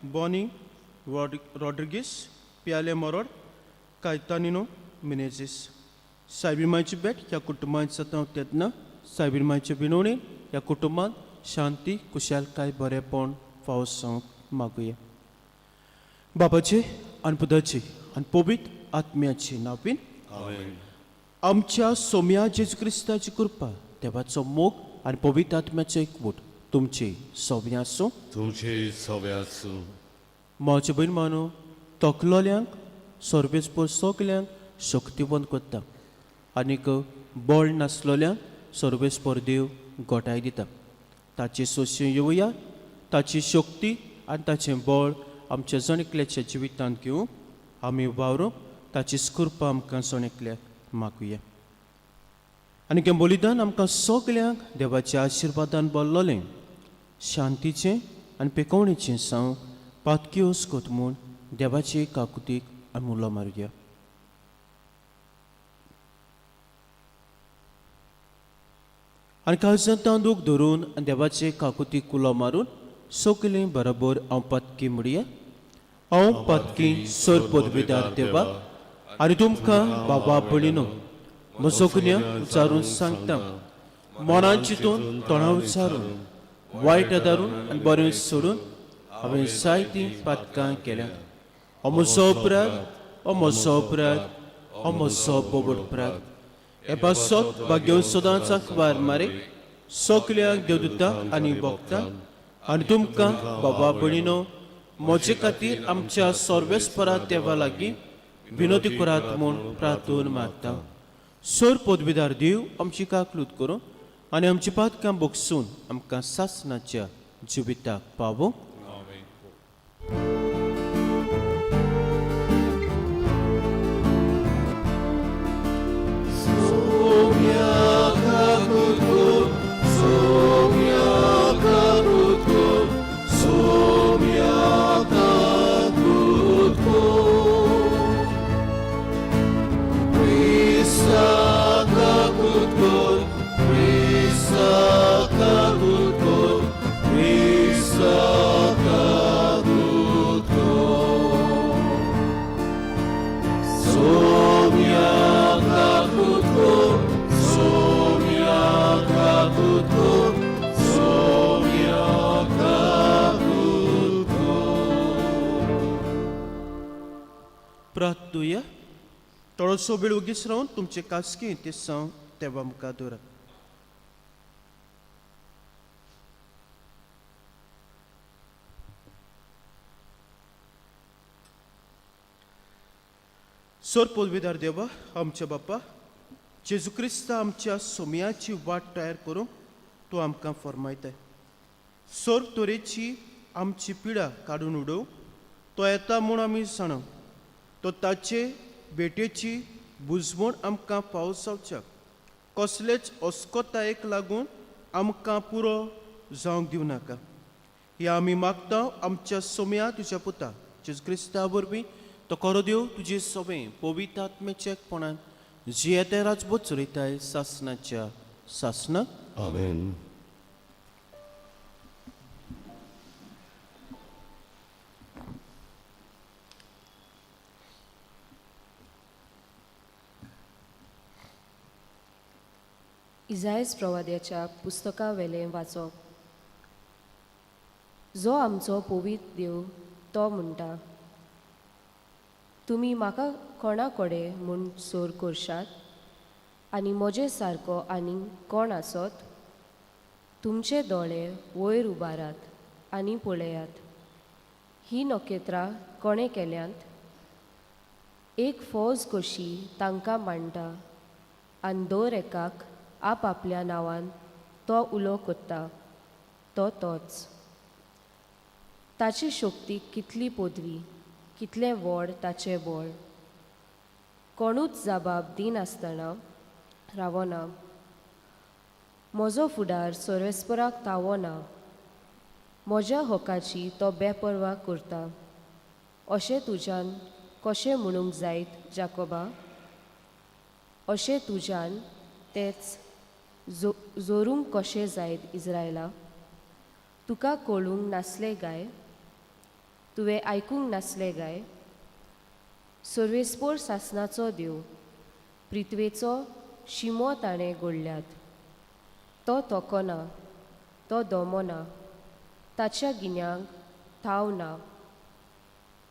Bonnie Rodriguez, Piale Moror, Caetanino Menezes. सायबीमायची भेट ह्या कुटुंबात सतत तेदना सायबीमायचे विनवणे ह्या कुटुंबात शांती कुशलकाय बरेपण फावोसंक मागुया. बाबाचे आनी पुताचे आनी पवित्र आत्म्याचे नांवान आमच्या सोम्या जेजू क्रिस्ताची कृपा देवाचो मोग आनी पवित्र आत्म्याचो एकवट तुमचे सगळ्यां आसूं. तुमचे सगळे आसूं. मावचे बहीण मानो तकलोल्यांक सर्वेस्पर सगल्यांक शक्तिवंत करता आनीक बळ नासलोल्यांक सर्वेस्पर देव गोठाय दिता. ताचे सोशय येवया ताची शक्ती आनी ताचें बळ आमच्या जणेकल्याच्या जिवितांत घेवून आमी वावरूं ताची कृपा आमकां जणेकल्याक मागुया. आनी हें बलिदान आमकां सगल्यांक देवाच्या आशिर्वादान भरलोलें शांतीचें आनी पेकवणेचें साव पातक्योस कोत म्हूण देवाचे काकुतीक आमी उलो मारुया. आनी काळजांत तांदूक धरून देवाचे काकुतीक उलो मारून सगळीं बरोबर हांव पातकी म्हणया. हांव पातकी सर पदवीदार देवा आनी तुमकां बाबा भयणीनो म्हजो गुन्यांव विचारून सांगता. मनान चिंतून तोंडां विचारून वायट आदारून आनी बरें सोडून हांवें जायतीं पातकां केल्यां. हो म्हजो अपराध, हो म्हजो अपराध, हो म्हजो बोबड अपराध. हे पासत भाग्य सदांच अखबार मारे सगल्यांक देवदूतां आनी भक्तां आनी तुमकां बाबा भयणीनो म्हजे खातीर आमच्या सर्वेस्परा देवा लागीं विनोदी करात म्हूण प्रार्थना मागता. सर पदवीदार देव आमची काकलूत करूं आनी आमची पातकां बोगसून आमकां सासणाच्या जिविताक पावो. प्रार्थुया. थोडोसो वेळ उगीच रावन तुमचे कासकी ते सांव तेव्हा मुखार दवरात. सर पदवीदार देवा आमच्या बापा जेजू क्रिस्ता आमच्या सोम्याची वाट तयार करूंक तूं आमकां फरमायताय. सर तरेची आमची पिडा काडून उडोवंक तो येता म्हूण आमी जाणा. तो ताचे भेटेची बुजवण आमकां पावसावच्याक कसलेच अस्कोतायेक लागून आमकां पुरो जावंक दिवं नाका. हे आमी मागता आमच्या सोम्या तुज्या पुता जेजू क्रिस्ता वरवीं. तो खरो देव तुजे सवें पवित्र आत्म्याच्या एकपणान जी येते राजभोग चलयताय सासणाच्या सासणाक. आमेन. इजायस प्रवाद्याच्या पुस्तका वेलें वाचप. जो आमचो पवित्र देव तो म्हणटा, तुमी म्हाका कोणा कोडे म्हूण सोर करशात आनी म्हजे सारको आनीक कोण आसत. तुमचे दोळे वयर उबारात आनी पळयात. ही नखेत्रां कोणें केल्यांत? एक फौज कशी तांकां मांडटा आनी दर एकाक आपल्या नांवान तो उलो करता तो तोच. ताची शक्ती कितली पदवी, कितलें व्हड ताचें बळ. कोणूच जबाब दिनासतना रावना. म्हजो फुडार सर्वेस्पराक तावो ना. म्हज्या हक्काची तो बेपरवा करता. अशें तुज्यान कशें म्हणूंक जायत जाकोबा? अशें तुज्यान तेच जोरूंक कशें जायत इस्रायला? तुका कळूंक नासलें काय? तुवें आयकूंक नासलें काय? सर्वेस्पोर सासणाचो देव पृथ्वेचो शिमो ताणें घडल्यात. तो तोकोना, तो दोमोना, ताच्या गिन्यांक थाव ना.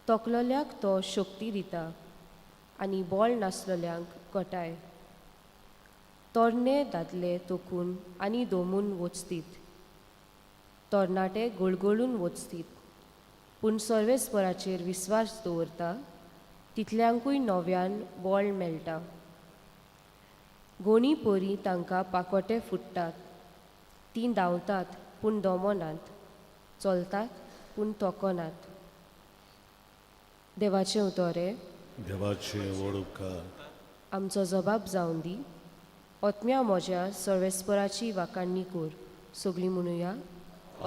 तोकलोल्यांक तो शक्ती दिता आनी बोळ नासलोल्यांक घटाय. तोरणे दादले तोकून आनी दोमून वचतीत, तरणाटे गळगळून वचतीत, पूण सर्वेस्पराचेर विस्वास दवरता तितल्यांकूय नव्यान बोळ मेळटा. गोणी पोरी तांकां पाकोटे फुट्टात, तीं धांवतात पूण दोमोनात, चलतात पूण तोकोनात. देवाचें उतोरें. देवाचे व्हड उपकार. आमचो जबाब जावन दी. ओतम्या म्हज्या सर्वेस्पराची वाखाणणी कोर. सगळीं म्हणुया.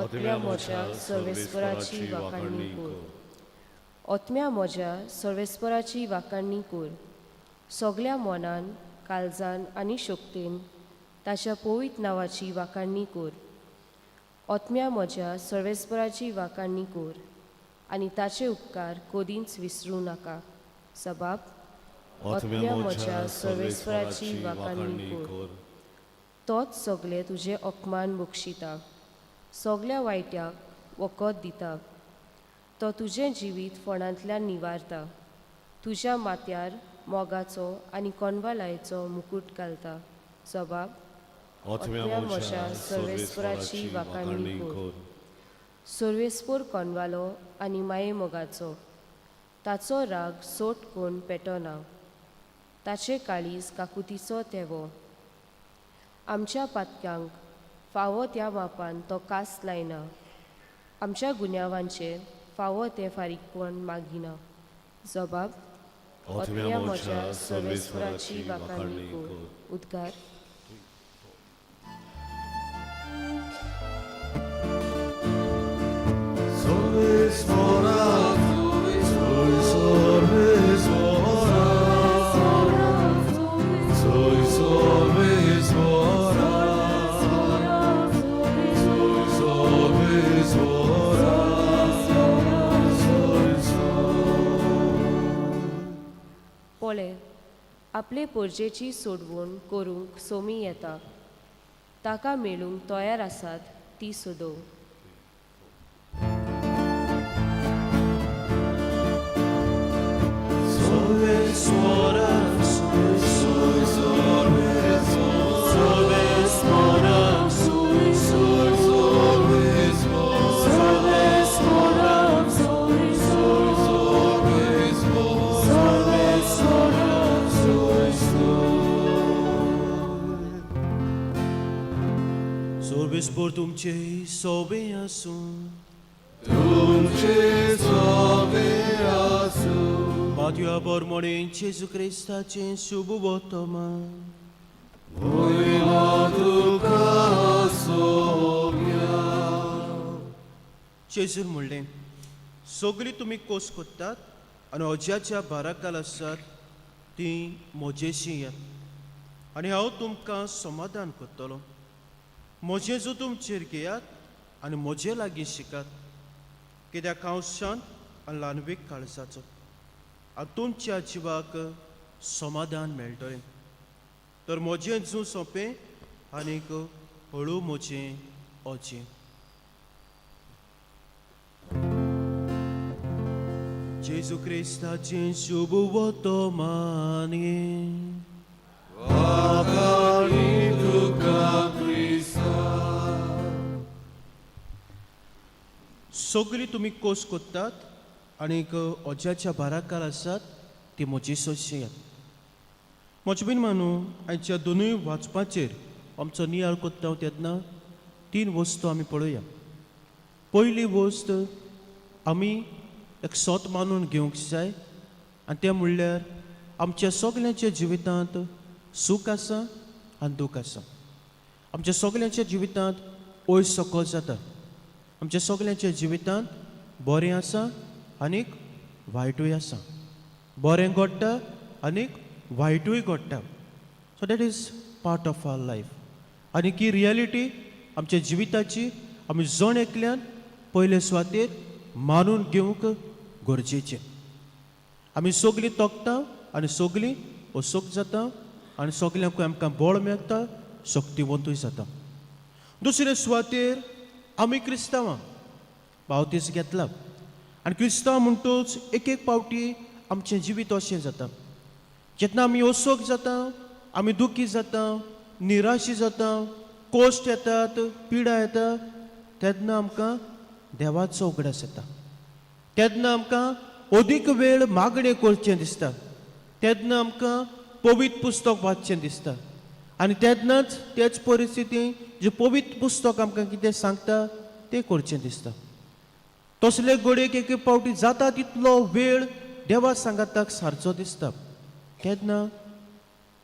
ओतम्या म्हज्या सर्वेस्पराची वाखाणणी कोर. ओतम्या म्हज्या सर्वेस्पराची वाखाणणी कोर. सगळ्या मनान, काळजान आनी शक्तीन ताच्या पवित्र नांवाची वाखाणणी कोर. ओतम्या म्हज्या सर्वेस्पराची वाखाणणी कोर आनी ताचे उपकार कदींच विसरूं नाका. सबाब. ओतम्या म्हज्या सर्वेस्पराची वाखाणणी कोर. तोच सगळे तुजे अपमान बक्षिता, सगळ्या वायट्याक वखद दिता. तो तुजें जिवीत फोंडांतल्यान निवारता, तुज्या माथ्यार मोगाचो आनी कोणवालायेचो मुकूट घालता. जबाब. ओतम्या म्हज्या सर्वेस्पराची वाखाणणी कोर. सर्वेस्पोर कोणवालो आनी माये मोगाचो, ताचो राग सोट कोण पेटोना, ताचे काळीज काकुतीचो तेवो. आमच्या पातक्यांक फावो त्या मापान तो कास लायना, आमच्या गुन्यांवांचेर फावो ते फारीकपण मागिना. जबाब. ओतम्या म्हज्या सर्वेस्पराची वाखाणणी कोर. उद्गार. पोळे आपले पोरजेची सोडवण करूंक सोमी येता, ताका मेळूंक तयार आसात ती सोदोव. सर्वेस्पोर तुमचे सोबे आसूं. तुमचे सोबे आसूं. माथ्या बोरमोणें जेजू क्रिस्ताचें शुभ वर्तमान. वयला तुका सोग्या. जेजून म्हणलें, सगळीं तुमी कोस कोत्तात आनी ओज्याच्या बाराकाल आसात तीं म्हजेशी यात आनी हांव तुमकां समाधान करतलों. म्हजें जो तुमचेर घेयात आनी म्हजे लागीं शिकात, कित्याक हांव शांत आनी ल्हानवीक काळजाचो आनी तुमच्या जिवाक समाधान मेळटलें. तर म्हजें जू सोंपें आनीक हळू म्हजें ओजें. जेजू क्रिस्ताचें शुभ वर्तमान. वाखाणी तुका क्रिस्ता. सगळीं तुमी कोस कोत्तात आनीक ओज्याच्या बाराकाल आसात ती म्हजी सोयशी. म्हजे बीन मानू आयच्या दोनूय वाचपाचेर आमचो नियाळ कोत्ता तेन्ना 3 वस्तू आमी पळोवया. पयली वस्त आमी एक सोत मानून घेवंक जाय आनी तें म्हणल्यार आमच्या सगल्यांच्या जिवितांत सूख आसा आनी दूख आसा. आमच्या सगल्यांच्या जिवितांत वयर सकयल जाता. आमच्या सगल्यांच्या जिवितांत बरें आसा आनीक वायटूय आसा. बरें घडटा आनीक वायटूय घडटा. So that is part of our life. आनी ही रियलिटी आमच्या जिविताची आमी जण एकल्यान पयले सुवातेर मानून घेवंक गरजेचें. आमी सगलीं तोखता आनी सगलीं अशोक जाता आनी सगल्यांक आमकां बळ मेळटा, शक्तिवंतूय जाता. दुसरे सुवातेर आमी क्रिस्तांवां बावतीस घेतला आनी क्रिस्तांव म्हणटूच एक एक पावटी आमचें जिवीत अशें जाता. जेन्ना आमी अशोक जाता, आमी दुखी जाता, निराशी जाता, कोश्ट येतात, पिडा येता, तेन्ना आमकां देवाचो उगडास येता. तेन्ना आमकां अदीक वेळ मागणें करचें दिसता. तेन्ना आमकां पवित्र पुस्तक वाचचें दिसता. आनी तेन्नाच तेच परिस्थितीन जे पवित्र पुस्तक आमकां कितें सांगता तें करचें दिसता. तसले घडयेक एक पावटी जाता तितलो वेळ देवा सांगाताक सारचो दिसता. केन्ना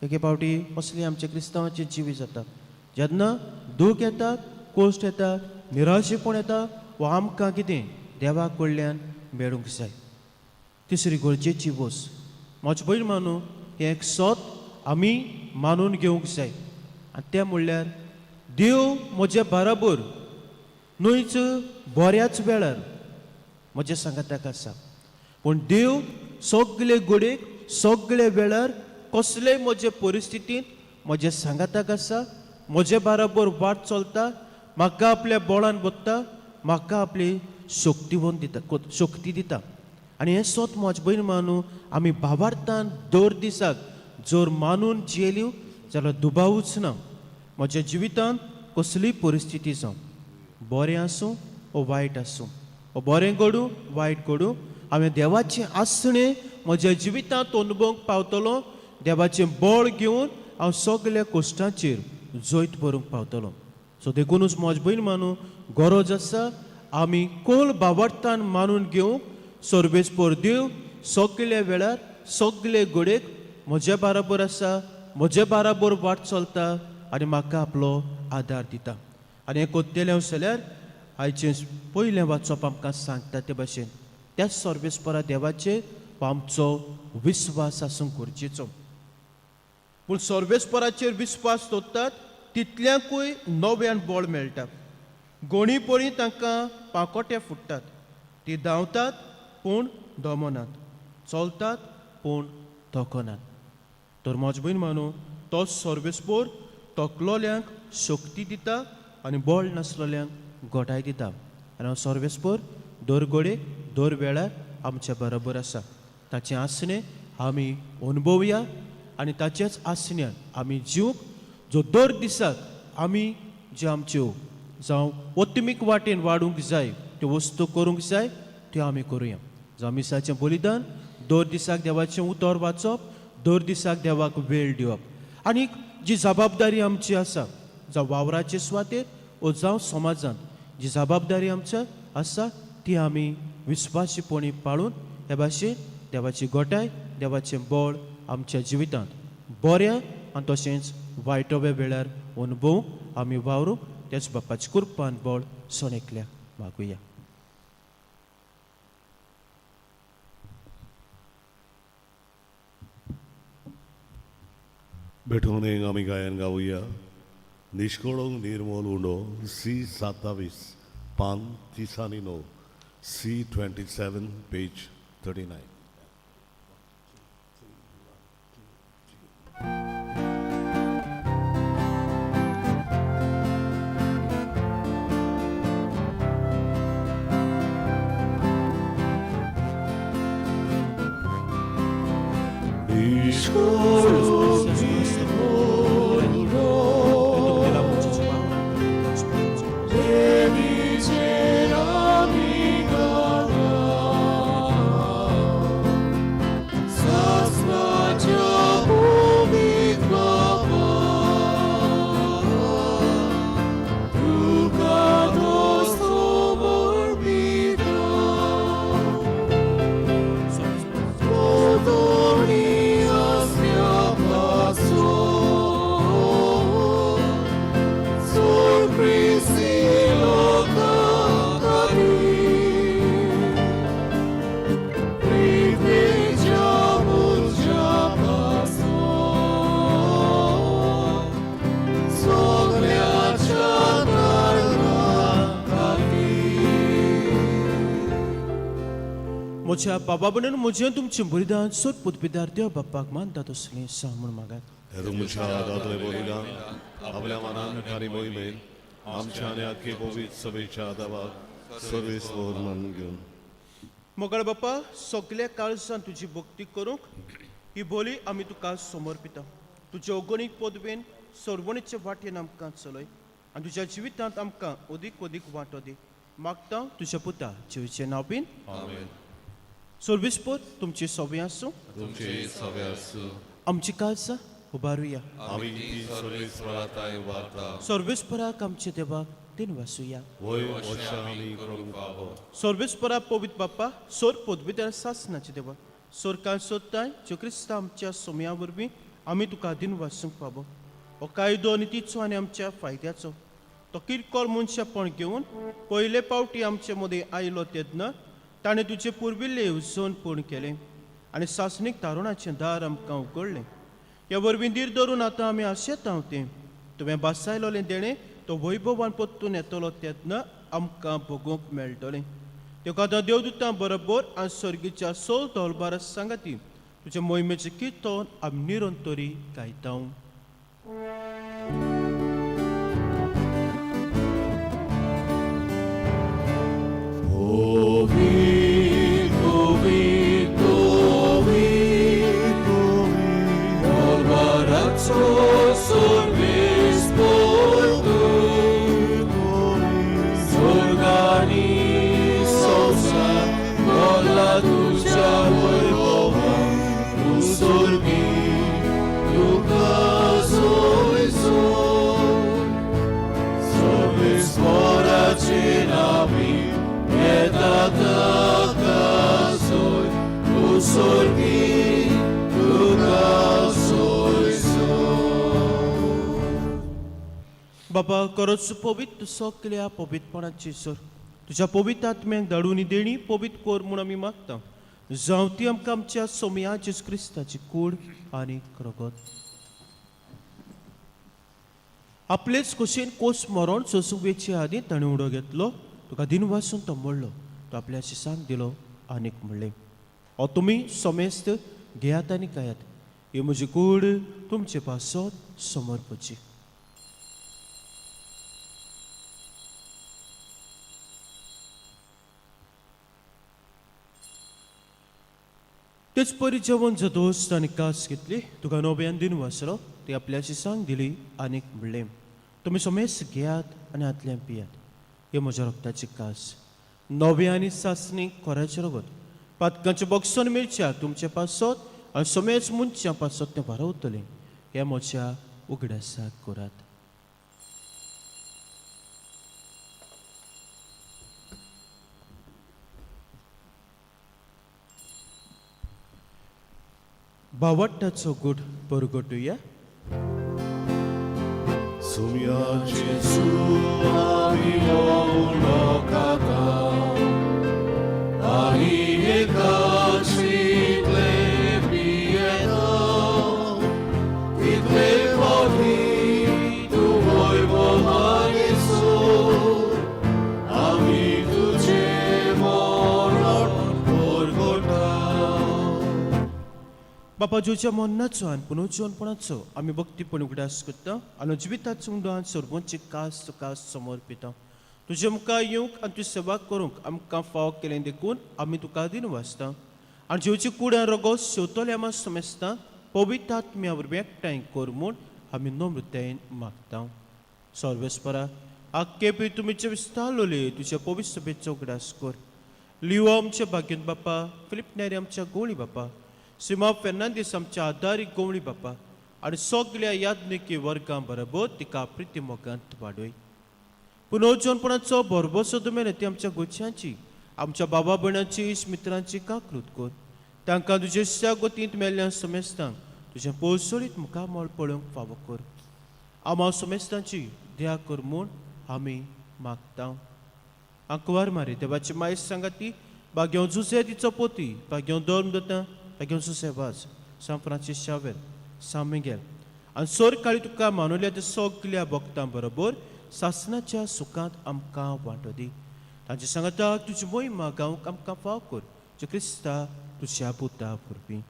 एक पावटी असली आमचे क्रिस्तांवांचे जिवी जाता. जेन्ना दूख येता, कोश्ट येता, निराशेपण येता, वा आमकां कितें देवा कडल्यान मेळूंक जाय. तिसरी गरजेची वस्त म्हजे भयण मानू हें एक सत आमी मानून घेवंक जाय. आनी तें म्हणल्यार देव म्हज्या बराबर न्हयच बऱ्याच वेळार म्हज्या सांगाताक आसा. पूण देव सगळे घडयेक सगळे वेळार कसलेय म्हजे परिस्थितींत म्हज्या सांगाताक आसा, म्हजे बराबर वाट चलता, म्हाका आपल्या बोळान बसता, म्हाका आपली शक्ती दिता. आनी हें सत म्हजे भयण मानू आमी भावार्थान दर दिसाक जर मानून जियेल्यो जाल्यार दुबावूच ना. म्हज्या जिवितांत कसलीय परिस्थिती जावं, बरें आसूं वो वायट आसूं, वो बरें घडूं वायट घडूं, हांवें देवाचें आसणें म्हज्या जिवितांत अनुभवंक पावतलो. देवाचें बळ घेवन हांव सगळ्या कश्टांचेर जैत भरूंक पावतलो. सो देखूनच म्हजे भयण मानू गरज आसा आमी खोल भावार्थान मानून घेवंक सर्वेस्पर देव सगळ्या वेळार सगळे घडयेक म्हज्या बराबर आसा, म्हज्या बराबर वाट चलता आनी म्हाका आपलो आदार दिता. आनी हें कोत्तेलें जाल्यार आयचें पयलें वाचप आमकां सांगता ते भाशेन त्याच सर्वेस्परा देवाचेर आमचो विस्वास आसूंक गरजेचो. पूण सर्वेस्पराचेर विस्वास दवरतात तितल्यांकूय नव्यान बळ मेळटा. गोणी पळी तांकां पांकोटे फुट्टात. ती धांवतात पूण दमनात, चलतात पूण थकनात. तर म्हजे भयण मानू तोच सर्वेस्पर थकलोल्यांक शक्ती दिता आनी बळ नासलोल्यांक घटाय दिता. आनी हांव सर्वेस्पर दर घडयेक दर वेळार आमच्या बरोबर आसा. ताचें आसणें आमी अनुभवया आनी ताच्याच आसण्यान आमी जिवंक जो दर दिसाक आमी जे आमच्यो जावं ओत्मिक वाटेन वाडूंक जाय त्यो वस्तू करूंक जाय त्यो आमी करुया. जावं मिसाचें बलिदान, दर दिसाक देवाचें उतर वाचप, दर दिसाक देवाक वेळ दिवप आनी जी जबाबदारी आमची आसा जावं वावराचे सुवातेर वो जावं समाजांत जी जबाबदारी आमच्या आसा ती आमी विस्वासीपणी पाळून हे भाशेन देवाची घटाय, देवाचें बळ आमच्या जिवितांत बऱ्या आनी तशेंच वायटव्या वेळार अनुभवूंक आमी वावरूंक तेच बापाची कृपान बळ सणेकल्या मागुया. भेटून आमी गायन गावया. निष्कळंक निर्मल उडो C27 पान 39 C27 पेज 39. Soul. म्हज्या बाबा बनेन म्हजें तुमचें बलिदान सोद पुतपिदार देव बाप्पाक मानतात असलें सांग म्हूण मागात. हे तुमच्या दादले बलिदान आपल्या मनान खारी मोहिमेन आमच्या आनी आख्खे पवित्र सभेच्या दावाक सर्वेस्वर मानून घेवन मोगळ बाप्पा सगल्या काळजान तुजी भक्ती करूंक ही बोली आमी तुका समर्पिता. तुज्या अगणीक पदवेन सरवणीचे वाटेन आमकां चलय आनी तुज्या जिवितांत आमकां अदीक अदीक वांटो दी. मागता तुज्या पुता जिवीचे नांवीन. आमेन. सर्वेस्पर तुमची सवय आसूं. तुमचे सवे आसूं. आमची काळजां उबारुया. आमी ती सर्वेस्वराताय वार्ता सर्वेस्पराक आमचे देवाक दिन वासुया. वय वर्षा आमी करूंक पावो. सर्वेस्परा पवित्र बाप्पा सोर पदविदार सासनाचे देवा सोर काळ सोदताय ज्यो क्रिस्ता आमच्या सोम्या वरवीं आमी तुका दिन वासूंक पावो. हो कायदो नितीचो आनी आमच्या फायद्याचो तो किरकोळ मनशापण घेवन पयले पावटी आमचे मदीं आयलो तेन्ना ताणें तुजे पुर्विल्ले येवजण पूर्ण केलें आनी सासणीक तारुणाचें दार आमकां उगडलें. ह्या वरवीं दीर धरून आतां आमी आशेत हांव तें तुवें बासायलोलें देणें तो वैभवान परतून येतलो तेन्ना आमकां भोगूंक मेळटलें. तेका आतां देवदूतां बरोबर आनी सर्गीच्या सोल धोलबार सांगाती तुजे मोहिमेचें किर्तन आमी निरंतरी गायता. बाबा खरोच पवित्र सगल्या पवित्रपणाची सर तुज्या पवित्र आत्म्याक धाडून देणी पवित्र कोर म्हूण आमी मागता. जावं ती आमकां आमच्या सोम्या जेजू क्रिस्ताची कूड आनी रगत. आपलेच कुशीन कोस मरण सोसुवेचे आदी ताणें उडो घेतलो तुका दिन वासून तो म्हणलो तो आपल्याशी सांग दिलो आनीक म्हणलें हो तुमी सोमेस्त घेयात आनी खायात. ही म्हजी कूड तुमचे पासत समर्पची. तेच परी जेवण जातोच ताणें कास घेतली तुका नव्यान दिन वासलो ती आपल्याची सांग दिली आनीक म्हणलें तुमी सोमेस घेयात आनी आतल्यान पियात. हे म्हज्या रक्ताची कास नव्या आनी सासणीक खोऱ्याचें रगत पातकांचे बक्षण मेळच्या तुमचे पासत आनी सोमेच मनच्या पासत तें भरवतलें. हे म्हज्या उगड्यासाक करात. भावट्टाचो गूट परगटुया. सुम्याचे सुआमी लोकाता आनी एकाचीतले पियेता तितले पवी तू वैभवाने सोर आमी तुजे मरण परगटा. बापा जोच्या मन्नाचो आनी पुनर्जीवनपणाचो आमी भक्तीपण उगडास करता आनी जिविताचो उंडान सर्वोंची कास तुका समर्पिता. तुजे मुखार येवंक आनी तुजी सेवा करूंक आमकां फाव केलें देखून आमी तुका दिन वाचता आनी जेवची कुड्यान रगत शेवतले आमी समेस्ता पवित्र आत्म्या वरवीं एकठांय कर म्हूण आमी नम्रतायेन मागता. सर्वेस्परा आख्खे पी तुमीचे विस्तारलोले तुज्या पवित्र सभेचो उगडास कर. लिओ आमचे भाग्यन बापा फिलिप नेरी आमच्या गोळी बापा सिमा फेर्नांदीस आमच्या आदारी गोवळी बापा आनी सगल्या याज्ञिकी वर्गां बरोबर तिका प्रिती मोगांत वाडय. पुनर्जीवनपणाचो भरभोसो दुमेन ती आमच्या गोच्यांची आमच्या बाबा भयणांची मित्रांची काकृत कर. तांकां तुजे शागोतींत मेल्ल्यान समेस्तांक तुजें पोसळीत मुखामळ पळोवंक फावो कर. आमा समेस्तांची दया कर म्हूण आमी मागता. आंकवार मारी देवाची माय सांगाती भाग्यो जुसे तिचो पोती भाग्यो धर्मदत्ता भाग्यो सुसेवाज San Francis Xavier San Miguel आनी सोर काळी तुका मानुल्या त्या सगल्या भक्तां बरोबर सासणाच्या सुखांत आमकां वांटो दी. तांचे सांगता तुजी मोहीम मागावंक आमकां फाव कर. जे क्रिस्ता तुझ्या पुता पुरवी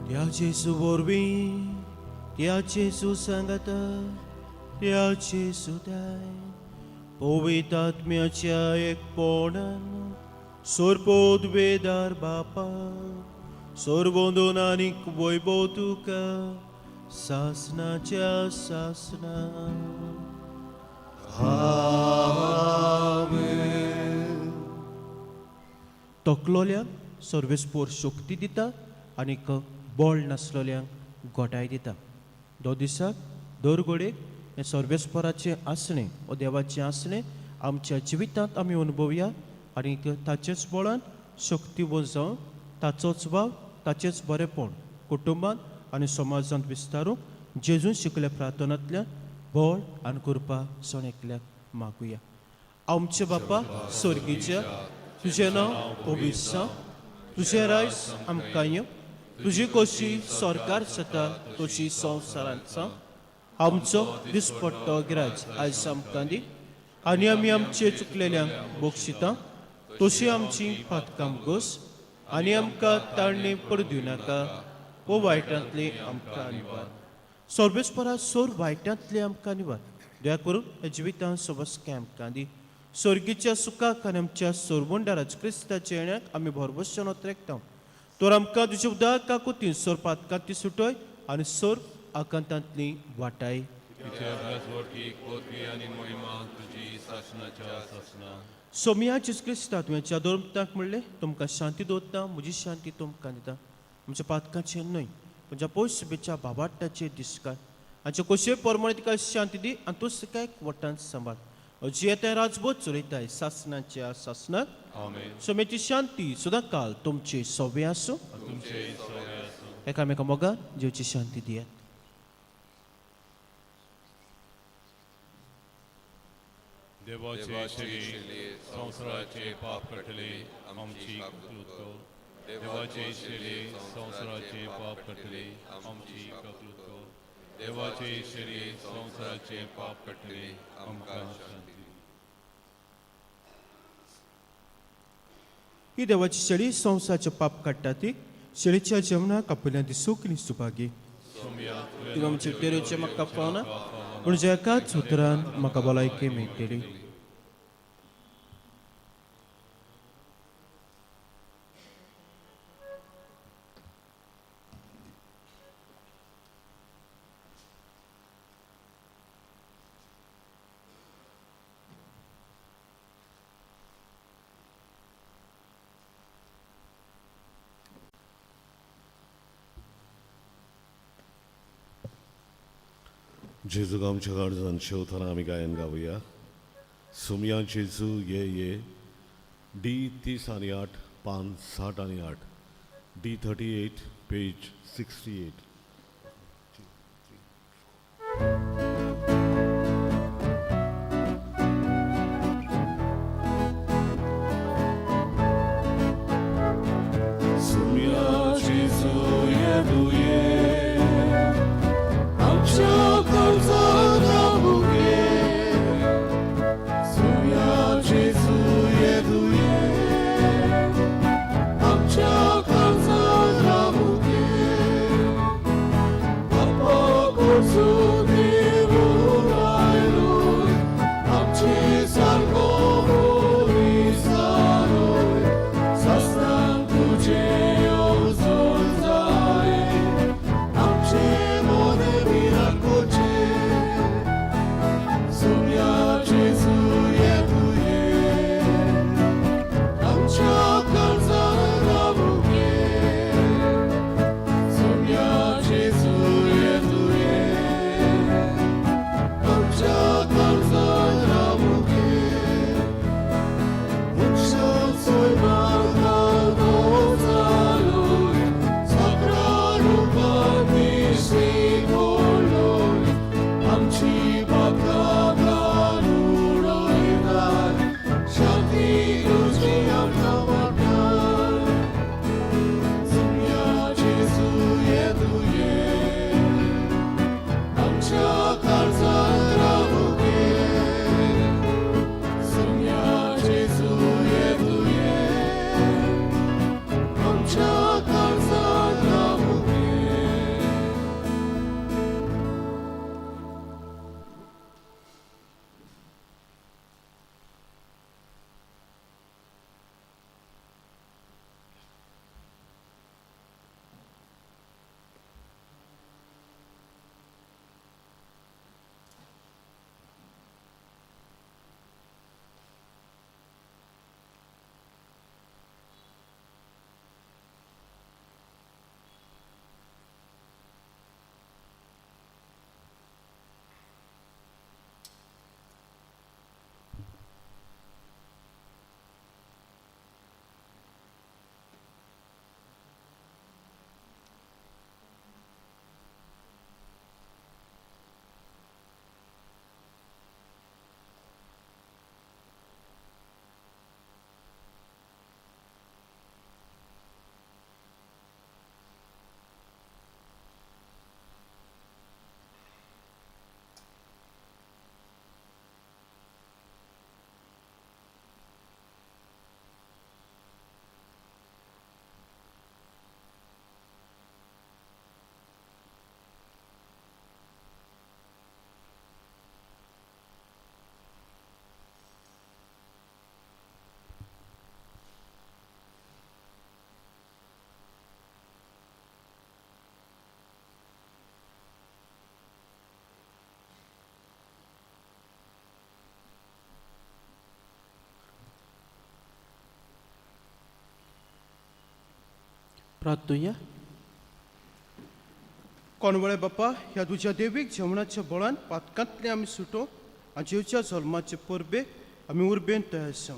त्या जेसू वरवीं त्या जेसू सांगता त्या जेसू दाय पवित्र आत्म्याच्या एकपणान सोरपोद वेदार बापा सोरबोंदून आनीक वैभव तुका सासनाच्या सासना तकलोल्यांक सर्वेस्पोर शक्ती दिता आनीक बळ नासलोल्यांक घोटाय दिता दो दिसाक दर घोडेक हे सर्वेस्पराचें आसणें व देवाचें आसणें आमच्या जिवितांत आमी अनुभवया आनीक ताचेच बळान शक्ती जावन ताचोच भाव ताचेच बरेपण कुटुंबांत आनी समाजांत विस्तारूंक जेजून शिकल्या प्रार्थनांतल्यान बळ आनी कृपा सण एकल्याक मागुया आमचे बापा स्वर्गीच्या तुजें नांव पवित्र जावं तुजें रायज आमकां यो तुजी कशी सरकार जाता तशी संवसारांत जावं आमचो दिसपट्टो गिराज आयज आमकां दी आनी आमी आमचे चुकलेल्यांक बक्षिता तशी आमची पातकां घोस आनी आमकां ताळणी पडूं नाका वो वायटांतली आमकां निवार सर्वेस्परा सोर वायटांतली आमकां निवार दया करून हे जिवितांत सबस्के आमकां दी स्वर्गीच्या सुखाक आनी आमच्या सोरबुंडाराज क्रिस्ताच्या येण्याक आमी भरवशन ओतरेकता तर आमकां तुज्या उदक काकुती सोर पातकांतली सुटय आनी सोर आकांतांतली वाटाय सोमयाचे क्रिस्ता तुमच्या दोरमताक म्हणलें तुमकां शांती दवरता म्हजी शांती तुमकां दिता आमच्या पातकांचें न्हय तुमच्या पयस बाबाटाचेर दिसकाय आमचे कशे परमणे तिका शांती दी आनी तूं सकाळ वटान सांबाळ जी येता राजभोज चलयताय सासनाच्या सासनाक सोम्याची शांती सुद्दां काल तुमचे सव्वे आसूं एकामेका मोगान जीवची शांती दियात देवाचे शरीर संवसाराचे पाप कटले आमची कत्रुतो देवाचे शरीर संवसाराचे पाप कटले आमची कत्रुतो देवाचे शरीर संवसाराचे पाप कटले आमकां शांती ही देवाची शेळी संवसाराचे पाप काडटा ती शेळीच्या जेवणाक आपल्या दिसूक सुभागी तिका आमचे तेरेचे म्हाका पावना पूण जे एकाच उतरान म्हाका भलायकी मेळटली जेजूक आमच्या काळजान शेवथाना आमी गायन गावया सुमया जेजू ये ये D30 पान 60 आणि 8 D38 पेज 68 सुमया जेजू ये Papa, प्रार्थूया. कोणवळे बाप्पा, ह्या तुझ्या देवीक जेवणाच्या बळान पातकांतले आमी सुटो आनी जेवच्या जल्माचे परबे आमी उर्बेन तयार आसा.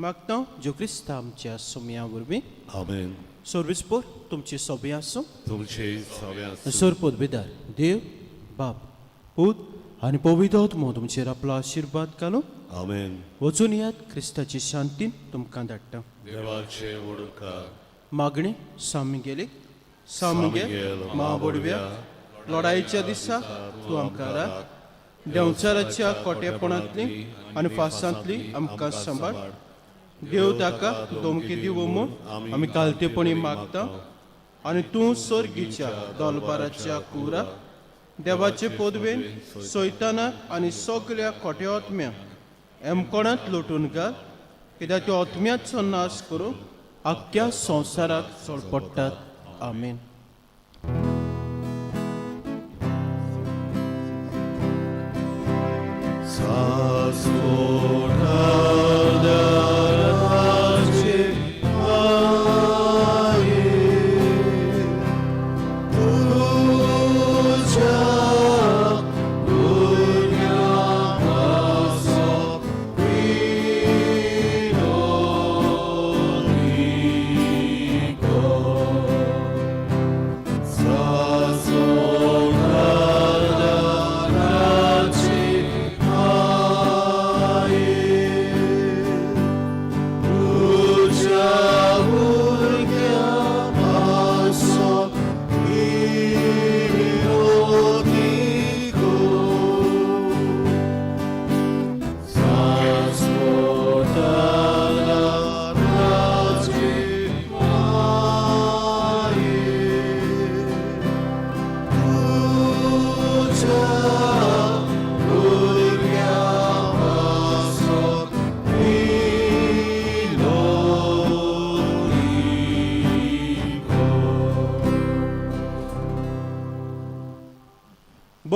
मागता ज्यो क्रिस्ता आमच्या सोम्या वरवीं आमेन. सर्विसपोर तुमची सोबी आसूं. तुमचे सगळ्या सरपोत बेदार देव बाप पूत आनी पवित्र आत्मो तुमचेर आपलो आशिर्वाद घालूं. आमेन. वचून यात क्रिस्ताची शांतीन तुमकां धाडटा. देवाचे उडकार मागणी सामिगेली सामिगेल महाबडव्या लढाईच्या दिसा तूं आमकां राख. देंवचाराच्या कोटेपणांतली आनी फासांतली आमकां सांबाळ. देव ताका दोमकी दिवं म्हूण आमी कालतेपणी मागता. आनी तूं सर्गीच्या दोलबाराच्या कुरा देवाचे पदवेन सैतानाक आनी सगळ्या खोट्या आत्म्यांक एमकोणांत लोटून घाल. कित्याक त्यो आत्म्याचो नाश करून आख्ख्या संवसाराक सोडपडटात. आमीन.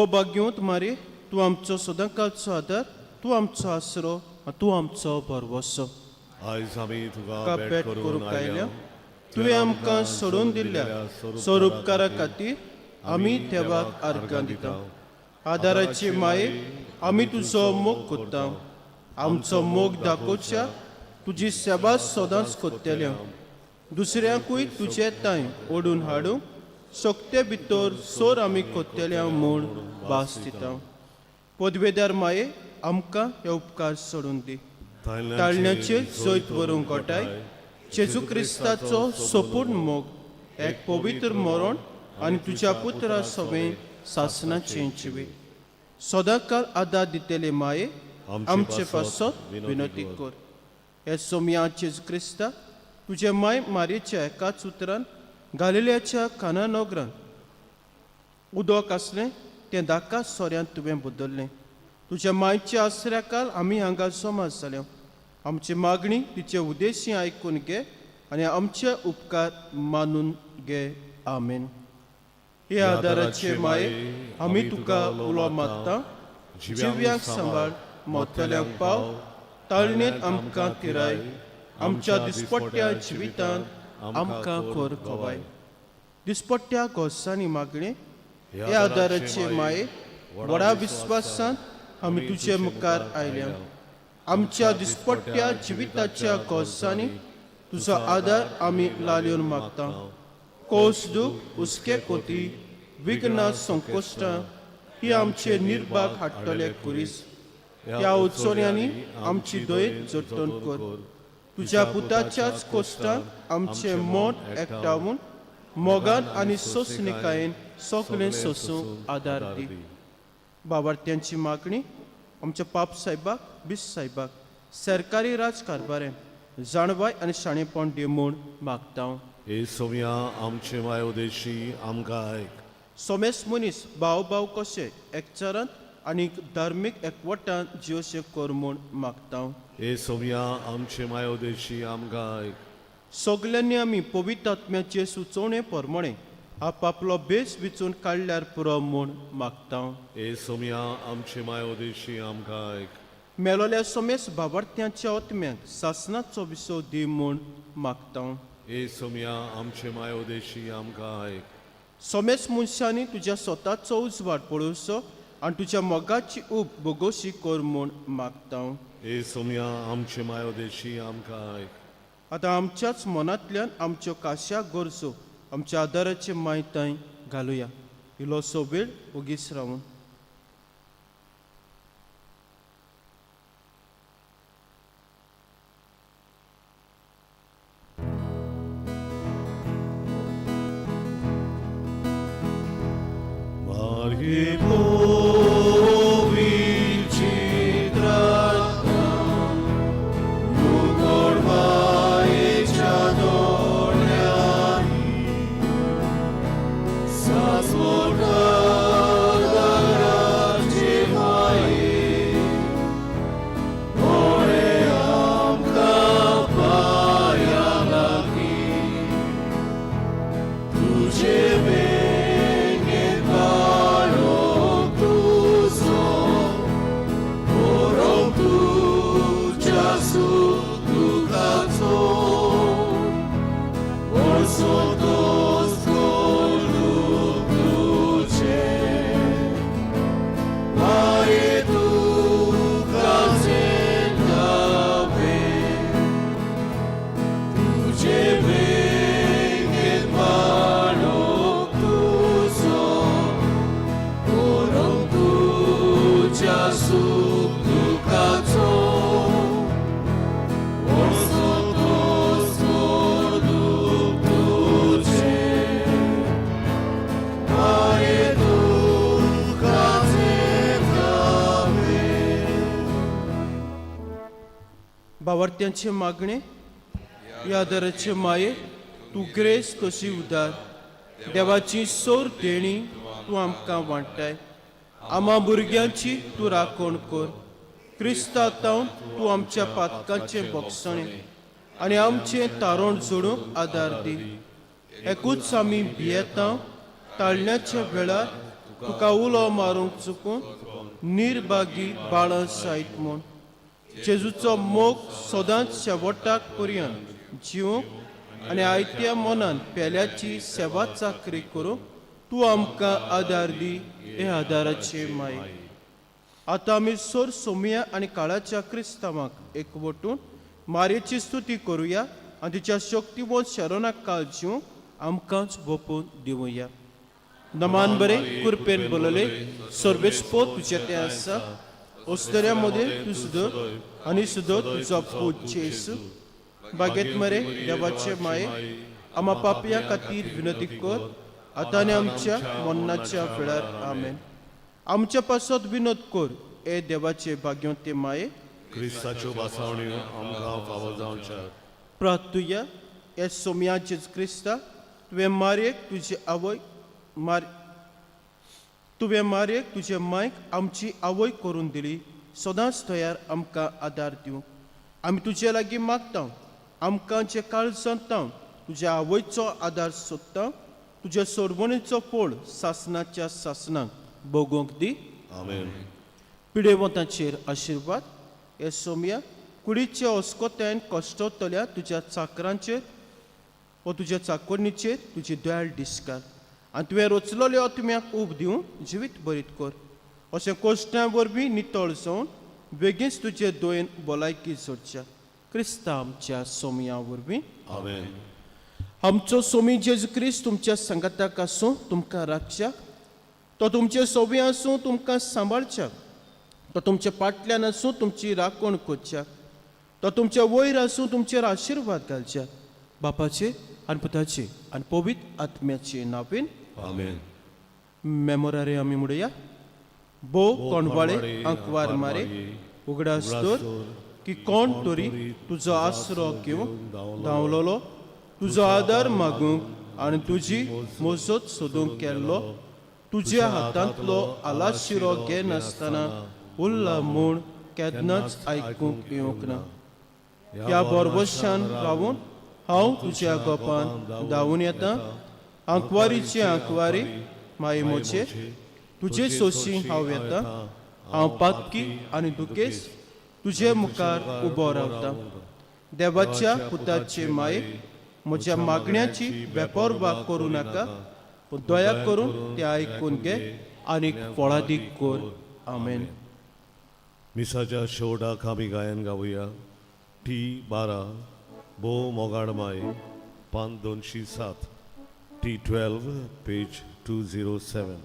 भाग्यवंत मारी, तूं आमचो सदांकाळचो आदार, तूं आमचो आसरो, तूं आमचो भरवसो. आयज आमी तुका तुका भेट भेट करून करूंक आयल्या. आयल्या. तुवें आमकां सोडून दिल्ल्या स्वरूपकारा खातीर आमी देवाक अर्गां दिता. आदाराची माये आमी तुजो मोग कोत्ता. आमचो मोग दाखोवच्या तुजी सेवा सदांच कोत्तेल्या. दुसऱ्यांकूय तुजे तांय ओडून हाडूंक शक्ते भितर सोर आमी कोत्तेल्या म्हूण भास दिता. पदवेदार माये आमकां हे उपकार सोडून दी. ताळण्याचेर जैत व्हरूंक घोटाय जेजू क्रिस्ताचो सोपूर्ण मोग एक पवित्र मरण आनी तुज्या पुत्रा सवें सासणाचें जिवी. सदांकाळ आदार दितेले माये आमचे पासत विनंती कर. हे सोम्या जेजू क्रिस्ता तुजे माय मारयेच्या एकाच उतरान गालिल्याच्या काना नोगरान उदक आसलें तें दाका सोऱ्यांत तुवें बदल्लें. तुज्या मायच्या आसऱ्याकाल आमी हांगा जमा जाल्या. आमची मागणी तिचे उद्देशी आयकून घे आनी आमचे उपकार मानून घे. आमेन. हे आदाराचे माये आमी तुका उलो मागता. जिव्यांक सांबाळ, मोतल्यांक पाव, ताळणेंत आमकां तिराय. आमच्या दिसपट्ट्या जिवितांत आमकां कर खोवाय. दिसपट्ट्या घोसांनी मागणे हे आदाराचे माये व्हडा विस्वासान आमी तुजे मुखार आयल्या. आमच्या दिसपट्ट्या जिविताच्या घोसांनी तुजो आदार आमी लालयोन मागता. कोस दूख, हुस्के कोती, विघ्नां, संकोश्टां ही आमचे निर्भाग हाडटले कुरीस. त्या उत्सोऱ्यांनी आमची दयेत जतन कर. तुज्या पुताच्याच कोश्टांक आमचे मोन एकठांवून मोगान आनी सोंसणिकायेन सगळें सोसूंक आदार दी. बाबार्थ्यांची मागणी आमच्या पाप साहेबाक, बीस साहेबाक सरकारी राजकारभारान जाणवाय आनी शाणेपण दी म्हूण मागता. हे सोम्या आमचे मायोदेशी आमकां आयक. सोमेस मनीस भाव भाव कशे एकचारान आनी धार्मीक एकवटान जिवशे कर म्हूण मागता. हे सोम्या आमचे मायोदेशी आमकां आयक. सगल्यांनी आमी पवित्र आत्म्याचे सुचोवणे प्रमाणे आपापलो बेस विचून काडल्यार पुरो म्हूण मागता. हे सोम्या आमचे मायोदेशी आमकां आयक. मेलोल्या सोमेस भावार्थ्यांच्या आत्म्यांक सासणाचो विसव दी म्हूण मागता. ए सोम्या आमचे मायोदेशी आमकां आयक. सोमेस मनशांनी तुज्या स्वताचो उजवाड पळोवचो आनी तुज्या मोगाची ऊब बोगोशी कोर म्हूण मागता हांव. ए सोम्या आमचे मायोदेशी आमकां आयक. आतां आमच्याच मनांतल्यान आमच्यो काश्या गरजो आमच्या आदाराचे मायताय घालुया. इलोसो वेळ ओगीच रावून Margie powici trattam, Lugor vaicia dorneani, Sasvorgada raci mai, Ore am capaya laki, Tuce भावार्थ्यांचे मागणे या आदाराचे माये तूं ग्रेस कशी उदार देवाची सोर देणी तूं आमकां वांटाय. आम्हा भुरग्यांची तूं राखण कर. क्रिस्तांव तूं आमच्या पातकांचे बक्षणे आनी आमचें तारण जोडूंक आदार दी. एकूच आमी भियेता ताळण्याच्या वेळार तुका उलो मारूंक चुकून निर्भागी बाळां जायत म्हूण. जेजूचो मोग सदांच शेवटाक पर्यंत जिवूंक आनी आयत्या मनान पेल्याची सेवा चाकरी करूंक तूं आमकां आदार दी. हे आदाराचे माये. आतां आमी सोर सोमया आनी काळाच्या क्रिस्तांवाक एकवटून मारयेची स्तुती करुया आनी तिच्या शक्तीवंत शरणाक काळ जिवंक आमकांच भोपून दिवया. नमान बरें कृपेन बोलले सर्वेस्पो तुजें तें आसा. ओस्तऱ्या मदें तूं सुदर आनी सुदर तुजो पूत जेसू. बागेत मरे देवाचे माये आम्हा पापया खातीर विनंती कर आतां आनी आमच्या मरणाच्या वेळार आमेन. आमच्या पासत विनोद कर ए देवाचे भाग्यवंते माये. क्रिस्ताच्यो बासावण्यो आमकां फावो जावच्या. प्रार्थुया हे सोम्या जेजू क्रिस्ता तुवें मारयेक तुजी आवय तुवें मारयेक तुजे मायक आमची आवय करून दिली. सदांच तयार आमकां आदार दिवंक आमी तुजे लागीं मागता. आमकां जे काळ सांगता तुज्या आवयचो आदार सोदता. तुज्या सोडवणीचो पोळ सासनाच्या सासनाक भोगूंक दी. आमेन. पिडेवंतांचेर आशिर्वाद. हे सोम्या कुडीचे ओस्कोत्यान कश्टतल्या तुज्या चाकरांचेर व तुज्या चाकोरणीचेर तुजी दयाळ दिसकार आनी तुवें रचलेल्या आत्म्याक ऊब दिवूं जिवीत बरीत कर. अशें कश्टां वरवीं नितळ जावन बेगीनच तुजे दोयेन भलायकी जोडच्या. क्रिस्ता आमच्या सोमया वरवीं आमेन. आमचो सोमी जेजू क्रिस्त तुमच्या संगताक आसूं तुमकां राखच्या. तो तुमचे सोबी आसूं तुमकां सांबाळच्या. तो तुमच्या फाटल्यान आसूं तुमची राखण करच्या. तो तुमच्या वयर आसूं तुमचेर आशिर्वाद घालच्या. बापाचे आनी पुताचे आनी पवित्र आत्म्याचे नांवेन आमेन. मेमोरारे आमी म्हणुया. बो कोणवाळे अंकवार मारे उगडास दवर की कोण तरी तुजो आसरो घेवंक धांवलोलो. तुजो आदार मागूंक आनी तुजी मजत सोदूंक केल्लो. तुज्या हातांतलो आलाशिरो घे नासतना उरला म्हूण केन्नाच आयकूंक येवंक ना. ह्या बरवशान रावून हांव तुज्या गोपान धांवून येता. अंकवारीचे अंकवारी माये मोचे तुजे सोशी हांव येता. हांव पातकी आनी दुखेस तुजे मुखार उबो रावता. देवाच्या पुताचे माये म्हज्या मागण्याची बेपरवाह करूं नाका पूण दया करून ते आयकून घे आनीक फळादीक कर. आमेन. मिसाच्या शेवटाक आमी गायन गावया. T12 भो मोगाड माय पान 207. T12 page 207.